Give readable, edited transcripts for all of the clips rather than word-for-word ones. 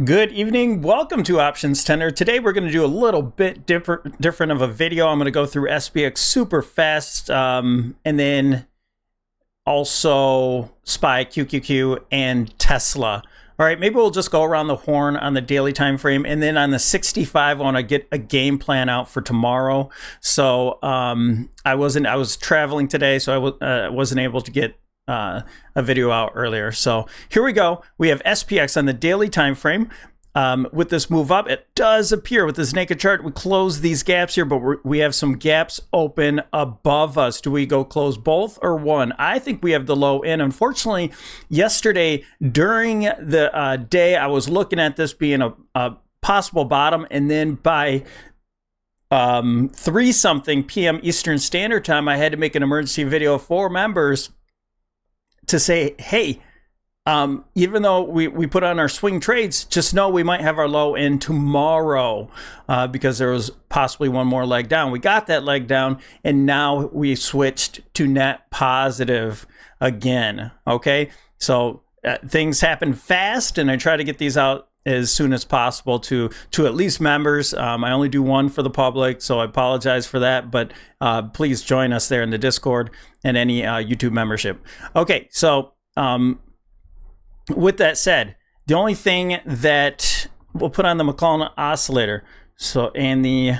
Good evening. Welcome to OptionsTender. Today we're going to do a little bit different of a video. I'm going to go through SPX super fast, and then also SPY, QQQ, and Tesla. All right, maybe we'll just go around the horn on the daily time frame, and then on the 65, I want to get a game plan out for tomorrow. So I was traveling today, so I wasn't able to get a video out earlier. So here we go. We have SPX on the daily time frame. With this move up, it does appear with this naked chart, we close these gaps here, but we have some gaps open above us. Do we go close both or one? I think we have the low in. Unfortunately, yesterday during the day, I was looking at this being a possible bottom, and then by 3-something p.m. Eastern Standard Time, I had to make an emergency video for members to say, hey, even though we put on our swing trades, just know we might have our low in tomorrow because there was possibly one more leg down. We got that leg down, and now we switched to net positive again. Okay, so things happen fast, and I try to get these out as soon as possible to at least members. I only do one for the public, so I apologize for that, but please join us there in the Discord and any YouTube membership. Okay, so with that said, the only thing that we'll put on the McClellan oscillator, so and the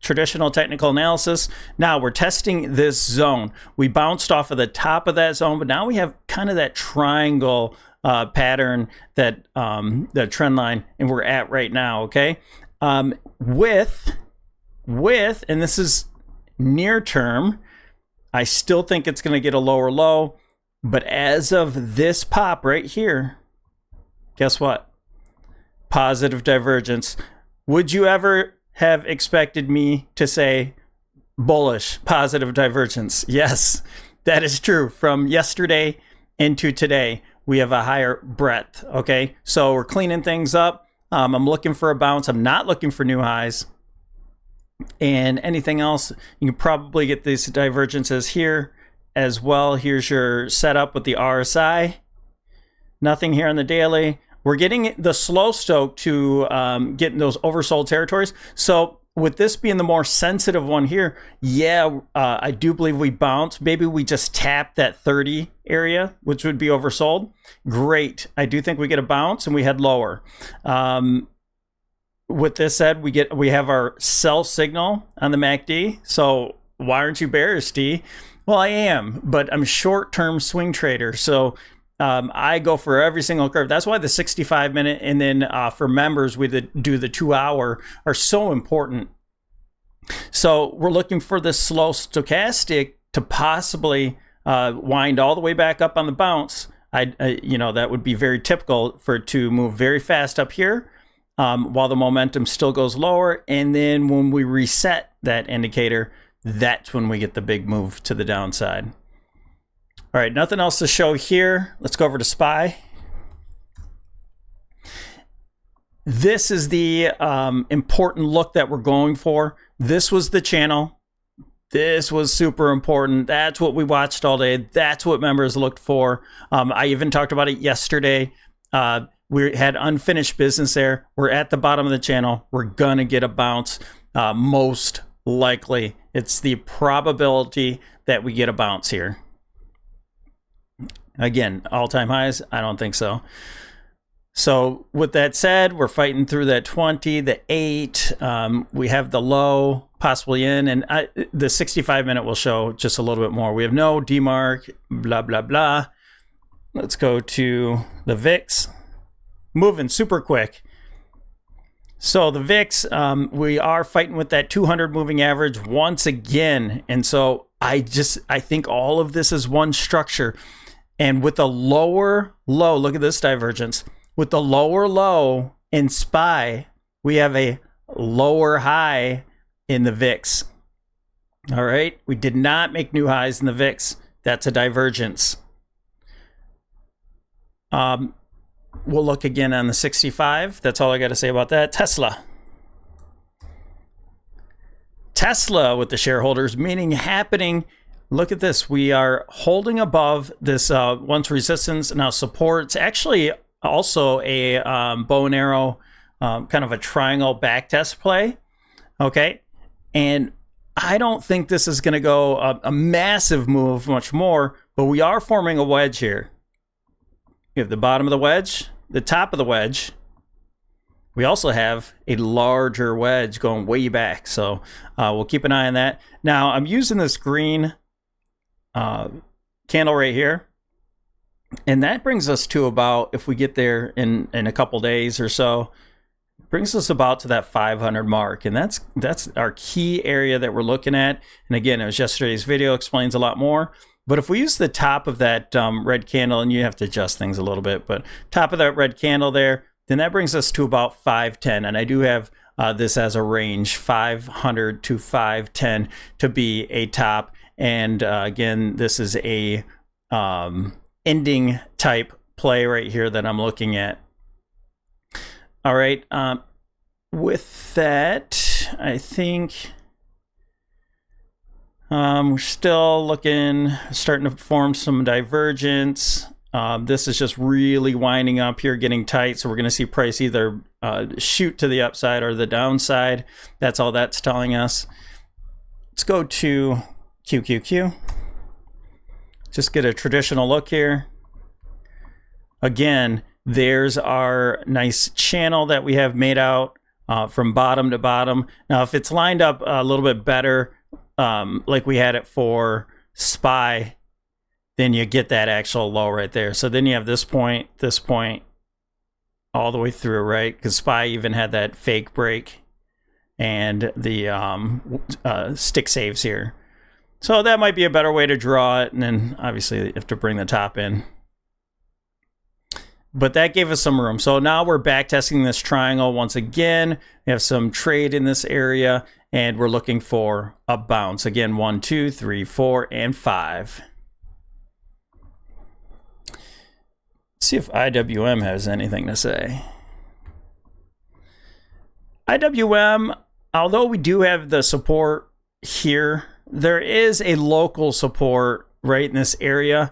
traditional technical analysis, now we're testing this zone. We bounced off of the top of that zone, but now we have kind of that triangle pattern that the trend line, and we're at right now. Okay, with and this is near term, I still think it's going to get a lower low, but as of this pop right here, guess what? Positive divergence. Would you ever have expected me to say bullish positive divergence? Yes, that is true. From yesterday into today, we have a higher breadth. Okay, so we're cleaning things up. I'm looking for a bounce. I'm not looking for new highs. And anything else, you can probably get these divergences here as well. Here's your setup with the RSI. Nothing here on the daily. We're getting the slow stoke to get in those oversold territories. So with this being the more sensitive one here, yeah, I do believe we bounced. Maybe we just tapped that 30 area, which would be oversold. Great. I do think we get a bounce and we head lower. With this said, we have our sell signal on the MACD. So why aren't you bearish, D? Well, I am, but I'm short-term swing trader. So I go for every single curve. That's why the 65-minute and then for members, we do the 2-hour are so important. So we're looking for this slow stochastic to possibly wind all the way back up on the bounce. That would be very typical for it to move very fast up here while the momentum still goes lower. And then when we reset that indicator, that's when we get the big move to the downside. All right, nothing else to show here. Let's go over to SPY. This is the important look that we're going for. This was the channel. This was super important. That's what we watched all day. That's what members looked for. I even talked about it yesterday. We had unfinished business there. We're at the bottom of the channel. We're going to get a bounce, most likely. It's the probability that we get a bounce here. Again, all-time highs? I don't think so. So with that said, we're fighting through that 20, the 8. We have the low possibly in, and the 65-minute will show just a little bit more. We have no demarc, blah, blah, blah. Let's go to the VIX. Moving super quick. So the VIX, we are fighting with that 200 moving average once again. And so I think all of this is one structure. And with the lower low, look at this divergence. With the lower low in SPY, we have a lower high in the VIX. All right. We did not make new highs in the VIX. That's a divergence. We'll look again on the 65. That's all I got to say about that. Tesla with the shareholders, meaning happening. Look at this. We are holding above this once resistance, now support. It's actually also a bow and arrow, kind of a triangle back test play. Okay. And I don't think this is going to go a massive move much more, but we are forming a wedge here. We have the bottom of the wedge, the top of the wedge. We also have a larger wedge going way back. So we'll keep an eye on that. Now I'm using this green candle right here. And that brings us to about, if we get there in a couple days or so, brings us about to that 500 mark. And that's our key area that we're looking at. And again, it was yesterday's video, explains a lot more. But if we use the top of that red candle, and you have to adjust things a little bit, but top of that red candle there, then that brings us to about 510. And I do have this as a range, 500 to 510 to be a top. And again, this is a ending type play right here that I'm looking at. All right. With that, I think we're still starting to form some divergence. This is just really winding up here, getting tight. So we're going to see price either shoot to the upside or the downside. That's all that's telling us. Let's go to QQQ. Just get a traditional look here. Again, there's our nice channel that we have made out from bottom to bottom. Now, if it's lined up a little bit better, like we had it for SPY, then you get that actual low right there. So then you have this point, all the way through, right? Because SPY even had that fake break and the stick saves here. So that might be a better way to draw it. And then obviously you have to bring the top in. But that gave us some room. So now we're back testing this triangle once again. We have some trade in this area, and we're looking for a bounce. Again, 1, 2, 3, 4, and 5. Let's see if IWM has anything to say. IWM, although we do have the support here, there is a local support right in this area.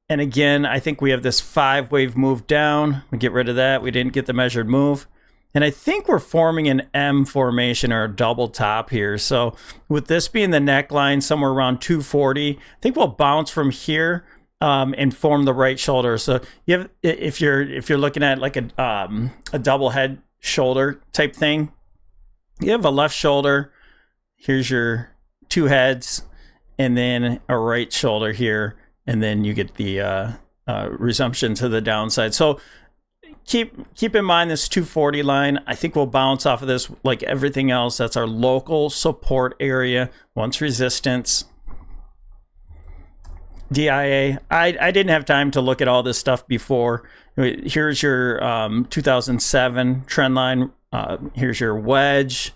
And again, I think we have this 5-wave move down. We get rid of that. We didn't get the measured move. And I think we're forming an M formation or a double top here. So with this being the neckline somewhere around 240, I think we'll bounce from here and form the right shoulder. So you have, if you're looking at like a double head shoulder type thing, you have a left shoulder. Here's your two heads, and then a right shoulder here. And then you get the resumption to the downside. So keep in mind this 240 line. I think we'll bounce off of this like everything else. That's our local support area. Once resistance. DIA. I didn't have time to look at all this stuff before. Here's your 2007 trend line. Here's your wedge.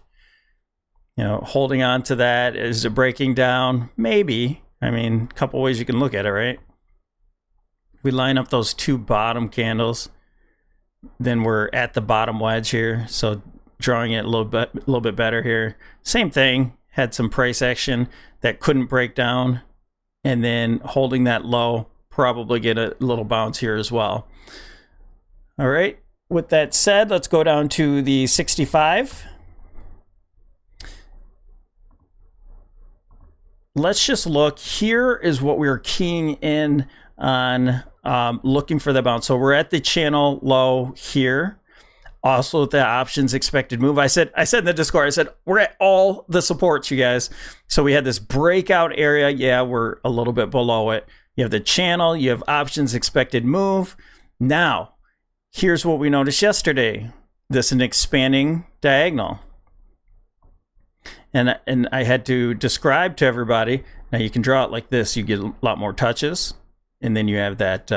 You know, holding on to that. Is it breaking down? Maybe. I mean, a couple ways you can look at it, right? We line up those two bottom candles, then we're at the bottom wedge here. So drawing it a little bit better here. Same thing, had some price action that couldn't break down, and then holding that low, probably get a little bounce here as well. All right, with that said, let's go down to the 65. Let's just look. Here is what we're keying in on, looking for the bounce. So we're at the channel low here. Also at the options expected move. I said in the Discord, I said, we're at all the supports, you guys. So we had this breakout area. Yeah, we're a little bit below it. You have the channel. You have options expected move. Now, here's what we noticed yesterday. This is an expanding diagonal. And I had to describe to everybody. Now you can draw it like this. You get a lot more touches. And then you have that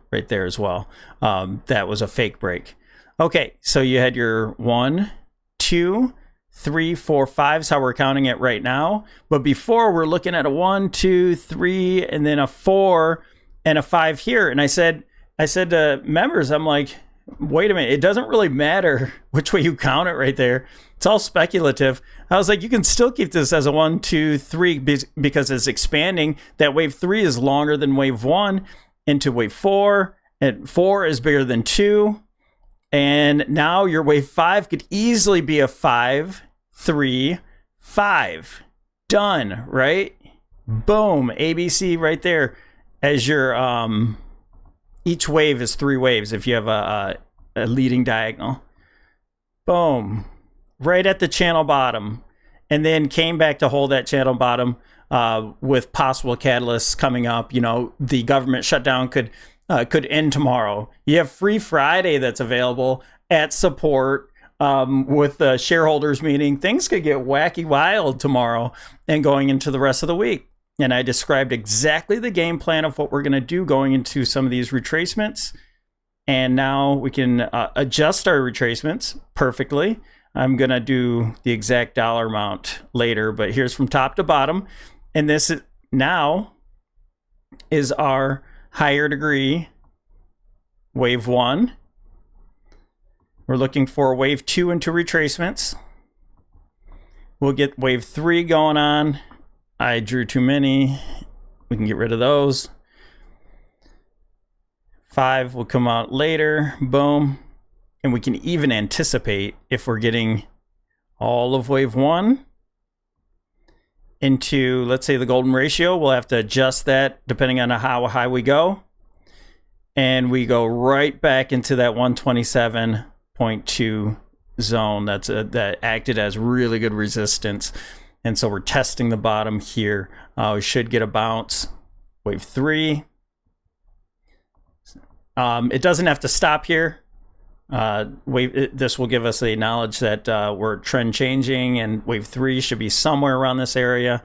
right there as well. That was a fake break. Okay, so you had your 1, 2, 3, 4, 5 is how we're counting it right now. But before we're looking at a 1, 2, 3, and then a 4 and a 5 here. And I said to members, I'm like, wait a minute, it doesn't really matter which way you count it right there. It's all speculative. I was like, you can still keep this as a 1, 2, 3 because it's expanding. That wave 3 is longer than wave 1 into wave 4. And 4 is bigger than 2. And now your wave 5 could easily be a 5, 3, 5. Done, right? Boom. ABC right there as your each wave is 3 waves if you have a leading diagonal. Boom. Right at the channel bottom. And then came back to hold that channel bottom with possible catalysts coming up. You know, the government shutdown could end tomorrow. You have Free Friday that's available at support with the shareholders meeting. Things could get wacky wild tomorrow and going into the rest of the week. And I described exactly the game plan of what we're going to do going into some of these retracements. And now we can adjust our retracements perfectly. I'm going to do the exact dollar amount later, but here's from top to bottom. And this now is our higher degree wave 1. We're looking for wave 2 into retracements. We'll get wave 3 going on. I drew too many. We can get rid of those. 5 will come out later. Boom. And we can even anticipate if we're getting all of wave 1 into, let's say, the golden ratio. We'll have to adjust that depending on how high we go. And we go right back into that 127.2 zone. That acted as really good resistance. And so we're testing the bottom here. We should get a bounce. Wave 3. It doesn't have to stop here. This will give us a knowledge that we're trend changing, and wave 3 should be somewhere around this area.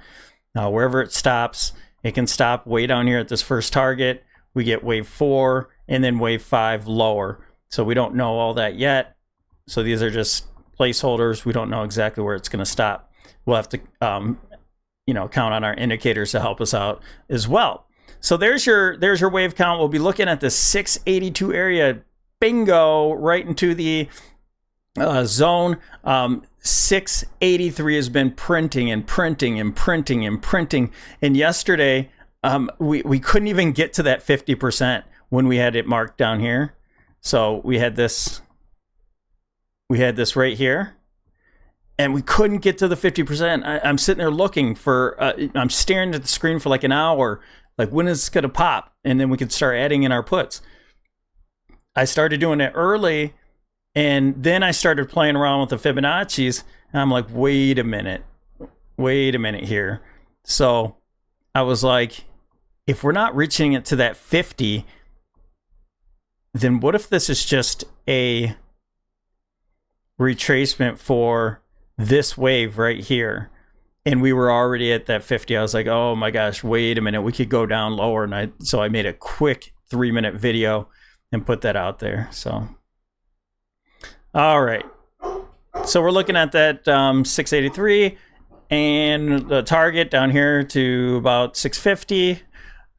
Wherever it stops, it can stop way down here at this first target. We get wave 4 and then wave 5 lower. So we don't know all that yet. So these are just placeholders. We don't know exactly where it's going to stop. We'll have to, count on our indicators to help us out as well. So there's your wave count. We'll be looking at the 682 area. Bingo, right into the zone. 683 has been printing and printing and printing and printing. And yesterday, we couldn't even get to that 50% when we had it marked down here. So we had this right here. And we couldn't get to the 50%. I'm sitting there looking for, I'm staring at the screen for like an hour. Like, when is this going to pop? And then we could start adding in our puts. I started doing it early, and then I started playing around with the Fibonacci's. And I'm like, wait a minute here. So I was like, if we're not reaching it to that 50, then what if this is just a retracement for this wave right here? And we were already at that 50. I was like, oh my gosh, wait a minute. We could go down lower. And so I made a quick 3-minute video and put that out there. So, all right. So we're looking at that 683 and the target down here to about 650.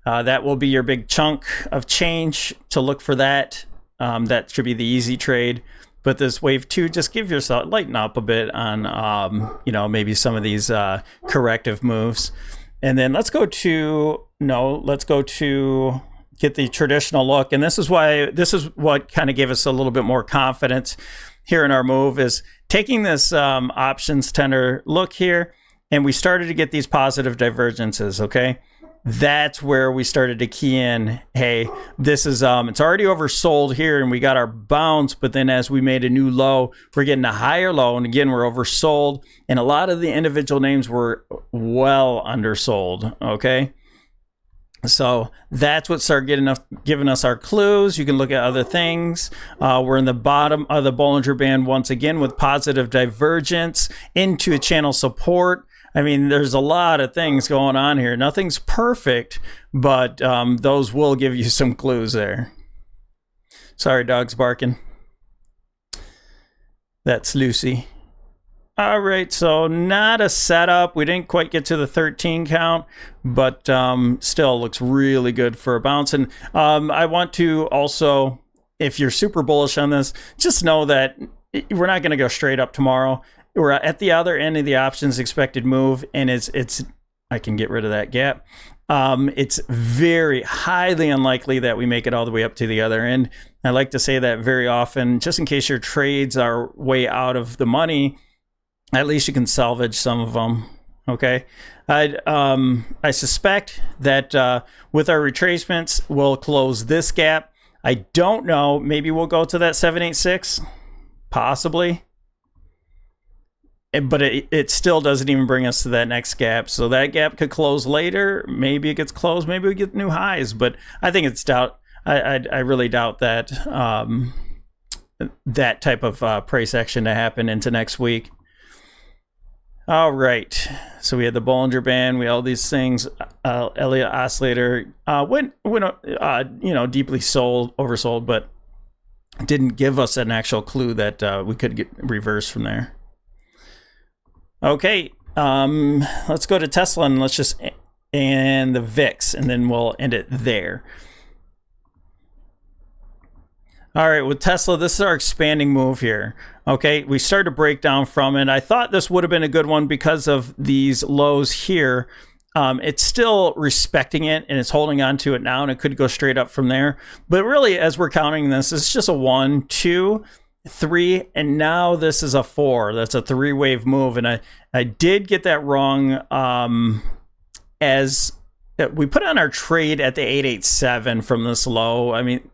That will be your big chunk of change to look for that. That should be the easy trade. But this wave 2, just give yourself, lighten up a bit on, maybe some of these corrective moves. And then let's go to get the traditional look. And this is what kind of gave us a little bit more confidence here in our move, is taking this OptionsTender look here. And we started to get these positive divergences, okay? That's where we started to key in, hey, this is, it's already oversold here and we got our bounce, but then as we made a new low, we're getting a higher low. And again, we're oversold. And a lot of the individual names were well undersold, okay? So that's what started giving us our clues. You can look at other things. We're in the bottom of the Bollinger Band once again with positive divergence into a channel support. I mean, there's a lot of things going on here. Nothing's perfect, but those will give you some clues there. Sorry, dog's barking. That's Lucy. All right, so not a setup. We didn't quite get to the 13 count, but still looks really good for a bounce. And I want to also, if you're super bullish on this, just know that we're not going to go straight up tomorrow. We're at the other end of the options expected move, and it's I can get rid of that gap. It's very highly unlikely that we make it all the way up to the other end. I like to say that very often, just in case your trades are way out of the money, at least you can salvage some of them. Okay. I suspect that with our retracements, we'll close this gap. I don't know. Maybe we'll go to that 786, possibly. But it still doesn't even bring us to that next gap. So that gap could close later. Maybe it gets closed. Maybe we get new highs. But I think it's doubt. I really doubt that that type of price action to happen into next week. All right. So we had the Bollinger Band. We had all these things. Elliott Oscillator went deeply oversold, but didn't give us an actual clue that we could get reversed from there. Okay, let's go to Tesla and the VIX, and then we'll end it there. All right, with Tesla, this is our expanding move here. Okay, we started to break down from it. I thought this would have been a good one because of these lows here. It's still respecting it, and it's holding on to it now, and it could go straight up from there. But really, as we're counting this, it's just a 1, 2, 3, and now this is a 4. That's a 3-wave move, and I did get that wrong. As we put on our trade at the 887 from this low. I mean,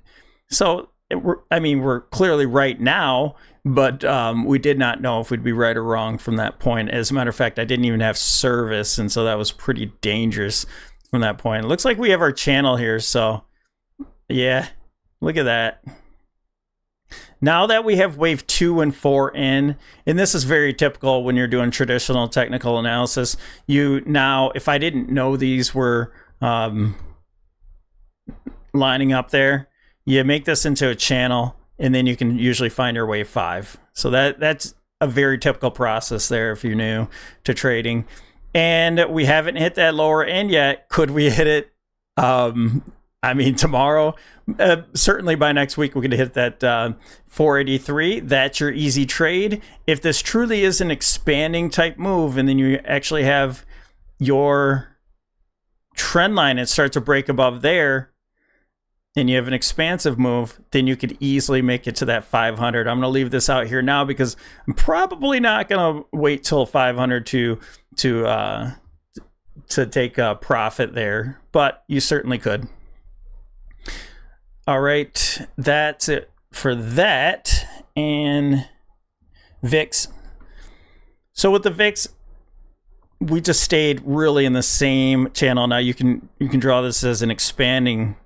so we're clearly right now, but we did not know if we'd be right or wrong from that point. As a matter of fact, I didn't even have service, and so that was pretty dangerous from that point. It looks like we have our channel here, so yeah, look at that. Now that we have wave 2 and 4 in, and this is very typical when you're doing traditional technical analysis, if I didn't know these were lining up there, you make this into a channel, and then you can usually find your wave 5. So that's a very typical process there if you're new to trading. And we haven't hit that lower end yet. Could we hit it? Tomorrow, certainly by next week, we could hit that 483. That's your easy trade. If this truly is an expanding type move, and then you actually have your trend line and start to break above there, and you have an expansive move, then you could easily make it to that 500. I'm going to leave this out here now because I'm probably not going to wait till 500 to take a profit there, but you certainly could. All right, that's it for that. And VIX. So with the VIX, we just stayed really in the same channel. Now you can draw this as an expanding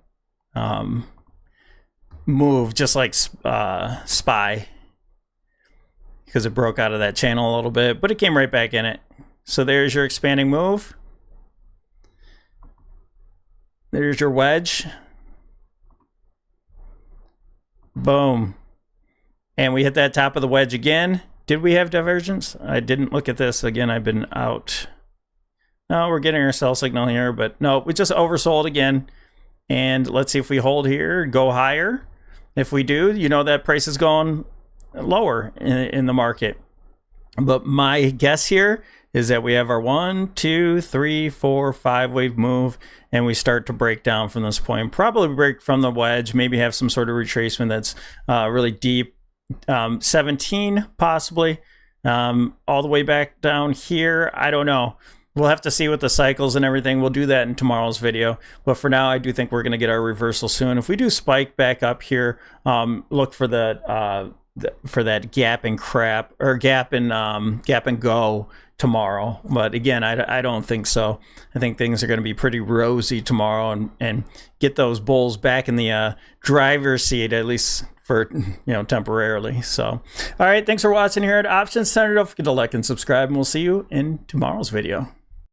move, just like SPY, because it broke out of that channel a little bit, but it came right back in it. So there's your expanding move. There's your wedge. Boom. And we hit that top of the wedge again. Did we have divergence? I didn't look at this. Again, I've been out. No, we're getting our sell signal here, but no, we just oversold again. And let's see if we hold here, go higher. If we do, that price is going lower in the market. But my guess here is that we have our 1, 2, 3, 4, 5 wave move, and we start to break down from this point. Probably break from the wedge, maybe have some sort of retracement that's really deep. 17 possibly, all the way back down here. I don't know. We'll have to see with the cycles and everything. We'll do that in tomorrow's video. But for now, I do think we're going to get our reversal soon. If we do spike back up here, look for that gap and crap, or gap and go tomorrow. But again, I don't think so. I think things are going to be pretty rosy tomorrow, and get those bulls back in the driver's seat, at least for temporarily. So all right, thanks for watching here at OptionsTender. Don't forget to like and subscribe, and we'll see you in tomorrow's video.